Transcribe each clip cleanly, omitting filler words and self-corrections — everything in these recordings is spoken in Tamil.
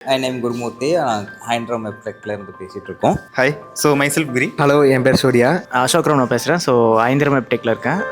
ஐ நேம் குருமூர்த்தி. ஹைண்ட்ரம் வெப்டெக்ல இருந்து பேசிட்டு இருக்கோம். ஹாய், ஸோ மைசெல்ஃப் கிரி. ஹலோ, என் பேர் சூர்யா. அசோக் ராவ் நான் பேசுகிறேன். ஸோ ஐந்திரம் வெப்டெக்கில் இருக்கேன்.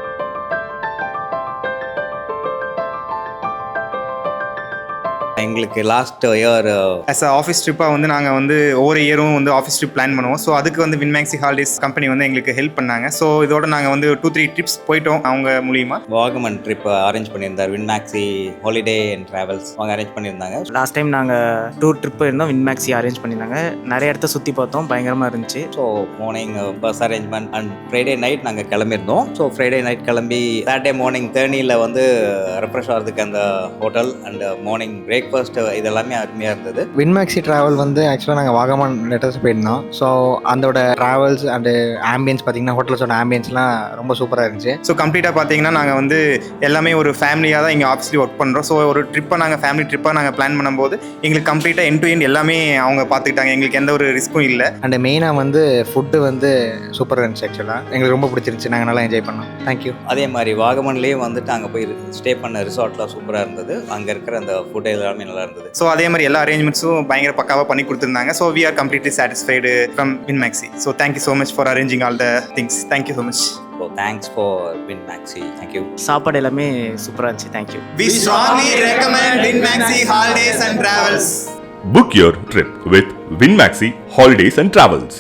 எங்களுக்கு last year as a office ட்ரிப்பாக வந்து நாங்கள் வந்து ஒவ்வொரு இயரும் வந்து ஆஃபீஸ் ட்ரிப் பிளான் பண்ணுவோம். ஸோ அதுக்கு வந்து வின்மேக்ஸி ஹாலிடேஸ் கம்பெனி வந்து எங்களுக்கு ஹெல்ப் பண்ணாங்க. ஸோ இதோட நாங்கள் வந்து 2-3 ட்ரிப்ஸ் போயிட்டோம் அவங்க மூலியமாக. வாகமன் ட்ரிப் அரேஞ்ச் பண்ணியிருந்தார் வின்மேக்ஸி ஹாலிடே அண்ட் ட்ராவல்ஸ். அவங்க அரேஞ்ச் பண்ணியிருந்தாங்க. லாஸ்ட் டைம் நாங்கள் டூர் ட்ரிப் இருந்தோம். வின்மேக்ஸி அரேஞ்ச் பண்ணியிருந்தாங்க. நிறைய இடத்த சுற்றி பார்த்தோம். பயங்கரமாக இருந்துச்சு. So morning bus arrangement and Friday night நாங்கள் கிளம்பியிருந்தோம். ஸோ ஃப்ரைடே நைட் கிளம்பி சாட்டர்டே மார்னிங் தேர்னியில் வந்து ரெஃப்ரெஷ் ஆகிறதுக்கு அந்த ஹோட்டல் அண்ட் மார்னிங் பிரேக்ஃபாஸ்ட் இதெல்லாமே அருமையாக இருந்தது. வின்மேக்ஸி ட்ராவல் வந்து ஆக்சுவலாக நாங்கள் வாகமான் லெட்டர்ஸ் போயிருந்தோம். ஸோ அதோட ட்ராவல்ஸ் அண்டு ஆம்பியன்ஸ் பார்த்தீங்கன்னா ஹோட்டல்ஸோட ஆம்பியன்ஸ்லாம் ரொம்ப சூப்பராக இருந்துச்சு. ஸோ கம்ப்ளீட்டாக பார்த்தீங்கன்னா நாங்கள் வந்து எல்லாமே ஒரு ஃபேமிலியாக தான் இங்கே ஆஃபீஸ்லேயே ஒர்க் பண்ணுறோம். ஸோ ஒரு ட்ரிப்பை நாங்கள் ஃபேமிலி ட்ரிப்பாக நாங்கள் பிளான் பண்ணும்போது எங்களுக்கு கம்ப்ளீட்டாக எண்ட் டு எண்ட் எல்லாமே அவங்க பார்த்துக்கிட்டாங்க. எங்களுக்கு எந்த ஒரு ரிஸ்க்கும் இல்லை. அண்ட் மெயினாக வந்து ஃபுட்டு வந்து சூப்பராக இருந்துச்சு. ஆக்சுவலாக எங்களுக்கு ரொம்ப பிடிச்சிருந்துச்சு. நாங்கள் நல்லா என்ஜாய் பண்ணோம். தேங்க்யூ. அதே மாதிரி வாகமன்லேயே வந்துட்டு அங்கே போய் ஸ்டே பண்ண ரிசார்ட்லாம் சூப்பராக இருந்தது. அங்கே இருக்கிற அந்த ஃபுட்டு எல்லாமே நல்லா இருந்தது. ஸோ அதே மாதிரி எல்லா அரேஞ்ச்மெண்ட்ஸும் பயங்கர பக்காவாக பண்ணி கொடுத்துருந்தாங்க. So we are completely satisfied from Winmaxi. So thank you so much for arranging all the things. Thank you so much. So thanks for Winmaxi. Thank you. சாப்பாடு எல்லாமே சூப்பராக இருந்துச்சு. Thank you. We strongly recommend Winmaxi Holidays and Travels. Book your trip with Winmaxi Holidays and Travels.